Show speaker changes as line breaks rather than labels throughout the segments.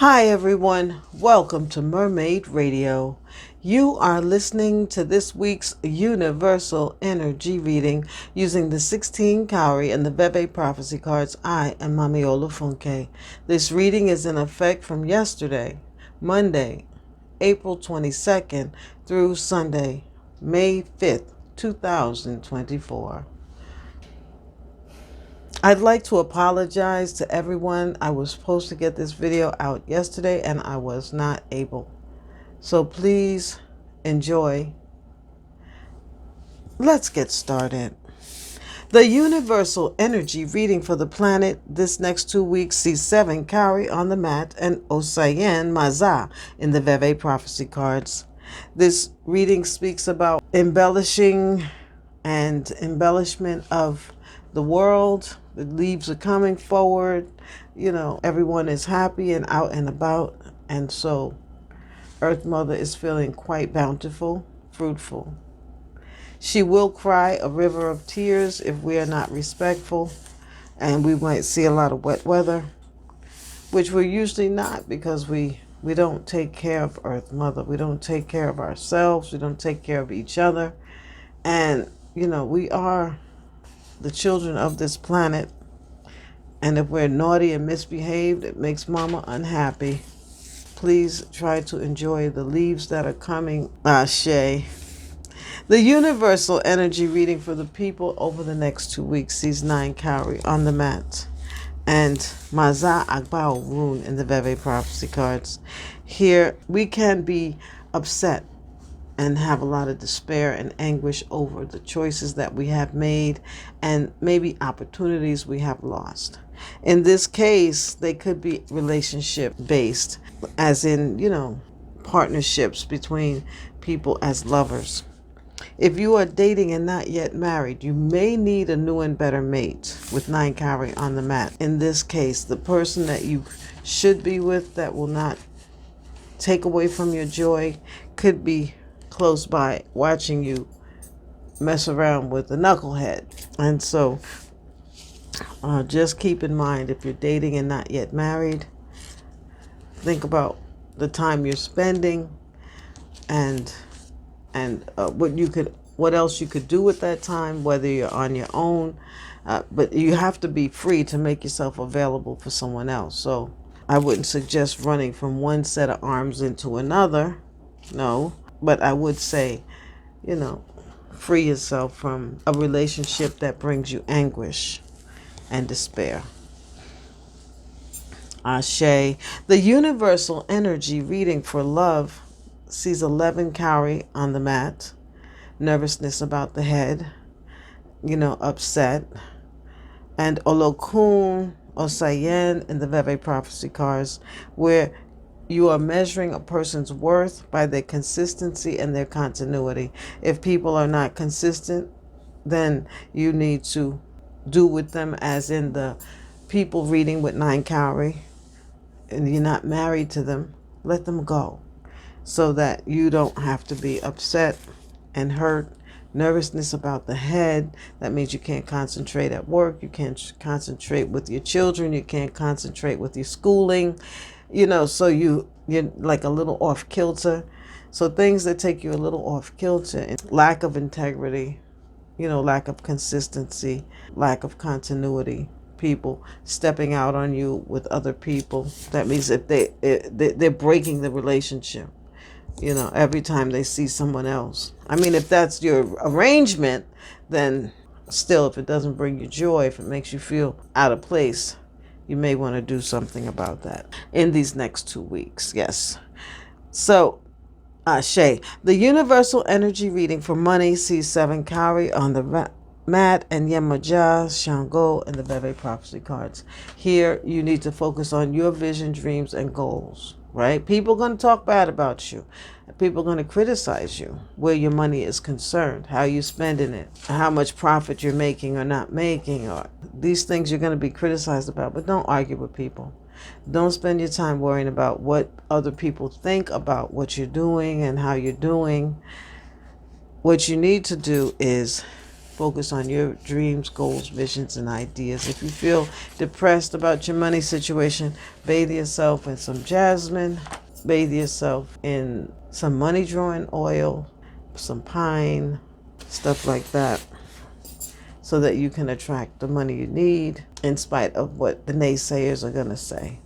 Hi everyone, welcome to Mermaid Radio. You are listening to this week's Universal Energy reading using the 16 Cowrie and the Veve prophecy cards. I am Mami Olufunke. This reading is in effect from yesterday, Monday, April 22nd through Sunday, May 5th, 2024. I'd like to apologize to everyone. I was supposed to get this video out yesterday and I was not able. So please enjoy. Let's get started. The Universal Energy reading for the planet this next 2 weeks sees 7 Cowrie on the mat and Osayen Maza in the Veve prophecy cards. This reading speaks about embellishing and embellishment of the world. The leaves are coming forward. Everyone is happy and out and about. And so Earth Mother is feeling quite bountiful, fruitful. She will cry a river of tears if we are not respectful. And we might see a lot of wet weather, which we're usually not, because we don't take care of Earth Mother. We don't take care of ourselves. We don't take care of each other. And, we are the children of this planet, and if we're naughty and misbehaved, it makes Mama unhappy. Please try to enjoy the leaves that are coming. Ashe. The Universal Energy reading for the people over the next 2 weeks sees 9 Cowrie on the mat and Maza Agbao rune in the Veve prophecy cards. Here we can be upset and have a lot of despair and anguish over the choices that we have made and maybe opportunities we have lost. In this case, they could be relationship based, as in, partnerships between people as lovers. If you are dating and not yet married, you may need a new and better mate with 9 Cowrie on the mat. In this case, the person that you should be with that will not take away from your joy could be close by watching you mess around with a knucklehead. And so just keep in mind, if you're dating and not yet married, think about the time you're spending and what else you could do with that time, whether you're on your own, but you have to be free to make yourself available for someone else. So I wouldn't suggest running from one set of arms into another, no. But I would say, free yourself from a relationship that brings you anguish and despair. Ashe. The Universal Energy reading for love sees 11 Cowrie on the mat. Nervousness about the head, upset. And Olokun Osayen in the Veve prophecy cards, where you are measuring a person's worth by their consistency and their continuity. If people are not consistent, then you need to do with them as in the people reading with 9 Cowrie, and you're not married to them, let them go so that you don't have to be upset and hurt. Nervousness about the head, that means you can't concentrate at work, you can't concentrate with your children, you can't concentrate with your schooling. So you're like a little off kilter. So things that take you a little off kilter, lack of integrity, lack of consistency, lack of continuity, people stepping out on you with other people. That means if they're breaking the relationship, every time they see someone else. I mean, if that's your arrangement, then still, if it doesn't bring you joy, if it makes you feel out of place, you may want to do something about that in these next 2 weeks. Yes. So, Ashe. The Universal Energy reading for money sees 7 Cowrie on the mat and Yemaja Shango in the Veve prophecy cards. Here, you need to focus on your vision, dreams, and goals. Right? People are going to talk bad about you. People are going to criticize you where your money is concerned, how you're spending it, how much profit you're making or not making, or these things you're going to be criticized about. But don't argue with people. Don't spend your time worrying about what other people think about what you're doing and how you're doing. What you need to do is focus on your dreams, goals, visions, and ideas. If you feel depressed about your money situation, bathe yourself in some jasmine, bathe yourself in some money drawing oil, some pine, stuff like that, so that you can attract the money you need in spite of what the naysayers are going to say.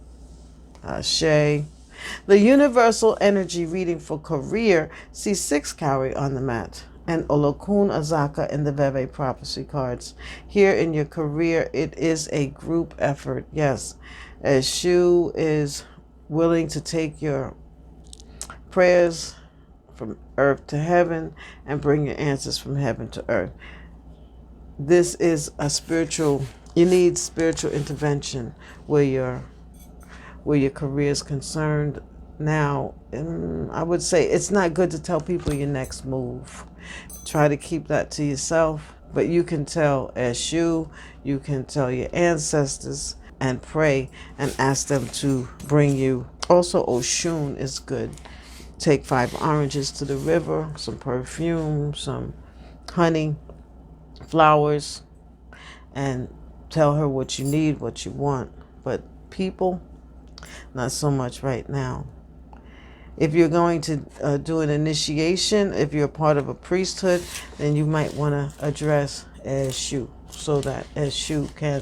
Ashe. The universal energy reading for career sees 6 Cowrie on the mat and Olokun Azaka in the Veve prophecy cards. Here in your career, it is a group effort. Yes, as Shu is willing to take your prayers from earth to heaven and bring your answers from heaven to earth. This is a spiritual, you need spiritual intervention where your career is concerned. Now, I would say it's not good to tell people your next move. Try to keep that to yourself, but you can tell Eshu, you can tell your ancestors and pray and ask them to bring you. Also, Oshun is good. Take 5 oranges to the river, some perfume, some honey, flowers, and tell her what you need, what you want. But people, not so much right now. If you're going to do an initiation, if you're part of a priesthood, then you might want to address Eshu so that Eshu can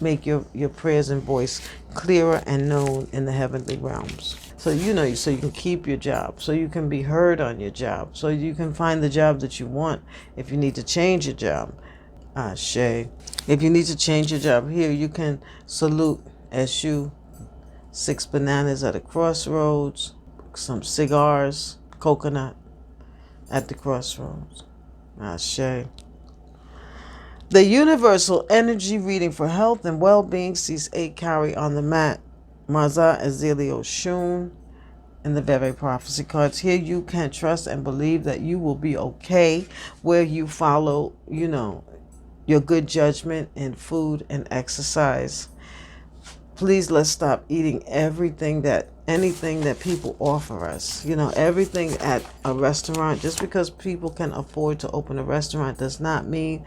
make your prayers and voice clearer and known in the heavenly realms. So so you can keep your job, so you can be heard on your job, so you can find the job that you want. If you need to change your job, Ashe. If you need to change your job here, you can salute Eshu, 6 bananas at a crossroads, some cigars, coconut at the crossroads. Ashe. The universal energy reading for health and well-being sees 8 Cowrie on the mat. Maza Azilio Shun in the Veve prophecy cards. Here you can trust and believe that you will be okay where you follow, your good judgment in food and exercise. Please, let's stop eating anything that people offer us. Everything at a restaurant. Just because people can afford to open a restaurant does not mean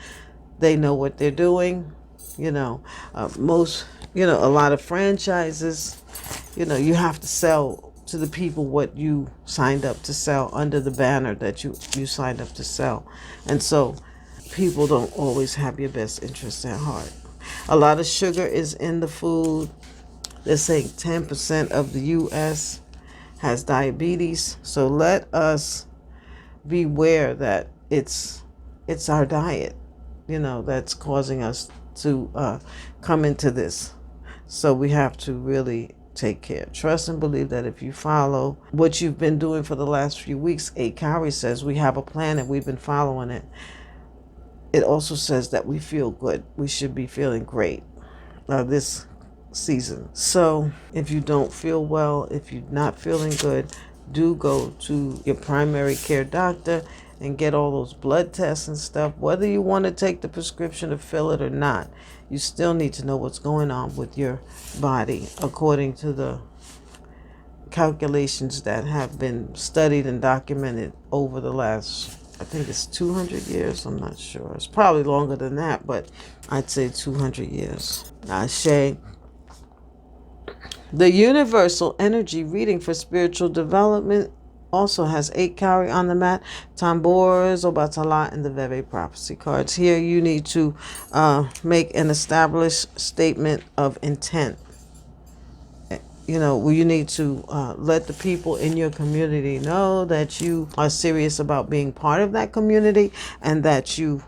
they know what they're doing. A lot of franchises, you have to sell to the people what you signed up to sell under the banner that you signed up to sell. And so people don't always have your best interests at heart. A lot of sugar is in the food. They're saying 10% of the U.S. has diabetes. So let us beware that it's our diet, that's causing us to come into this. So we have to really take care. Trust and believe that if you follow what you've been doing for the last few weeks, 8 Cowrie says we have a plan and we've been following it. It also says that we feel good. We should be feeling great this season. So if you don't feel well, if you're not feeling good, do go to your primary care doctor and get all those blood tests and stuff. Whether you want to take the prescription to fill it or not, you still need to know what's going on with your body according to the calculations that have been studied and documented over the last, I think it's 200 years. I'm not sure. It's probably longer than that, but I'd say 200 years. Ashe. The universal energy reading for spiritual development also has 8 Cowrie on the mat. Tambors, Obatala, and the Veve prophecy cards. Here you need to make an established statement of intent. You need to let the people in your community know that you are serious about being part of that community and that you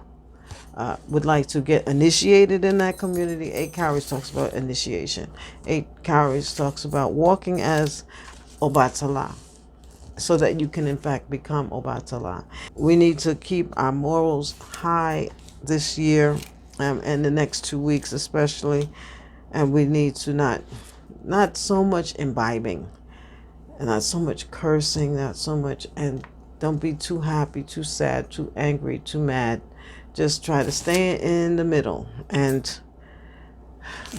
would like to get initiated in that community. 8 Cowries talks about initiation. 8 Cowries talks about walking as Obatala so that you can in fact become Obatala. We need to keep our morals high this year and the next 2 weeks especially, and we need to not so much imbibing and not so much cursing, and don't be too happy, too sad, too angry, too mad. Just try to stay in the middle and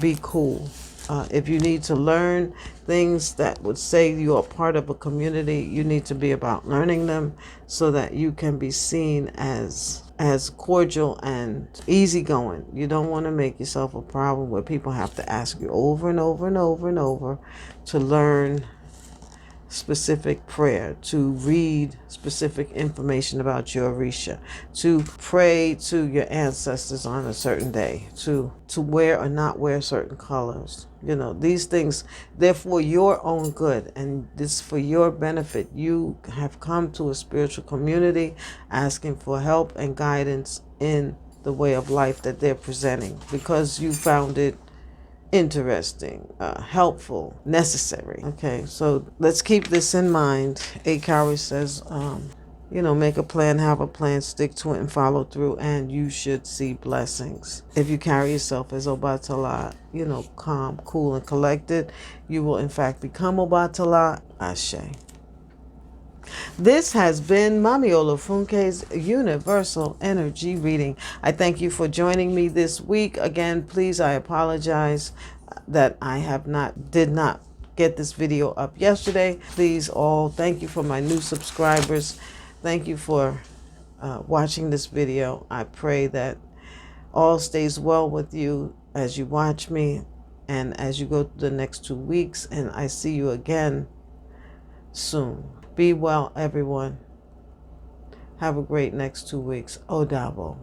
be cool. If you need to learn things that would say you are part of a community, you need to be about learning them so that you can be seen as as cordial and easygoing. You don't want to make yourself a problem where people have to ask you over and over and over and over to learn specific prayer, to read specific information about your Orisha, to pray to your ancestors on a certain day, to wear or not wear certain colors. You know, these things, they're for your own good, and this for your benefit. You have come to a spiritual community asking for help and guidance in the way of life that they're presenting because you found it interesting, helpful, necessary. Okay, so let's keep this in mind. A. Cowrie says, make a plan, have a plan, stick to it, and follow through, and you should see blessings. If you carry yourself as Obatala, calm, cool, and collected, you will in fact become Obatala. Ashe. This has been Mami Olufunke's Universal Energy Reading. I thank you for joining me this week. Again, please, I apologize that I did not get this video up yesterday. Please all, thank you for my new subscribers. Thank you for watching this video. I pray that all stays well with you as you watch me and as you go through the next 2 weeks. And I see you again soon. Be well, everyone. Have a great next 2 weeks. Odabo.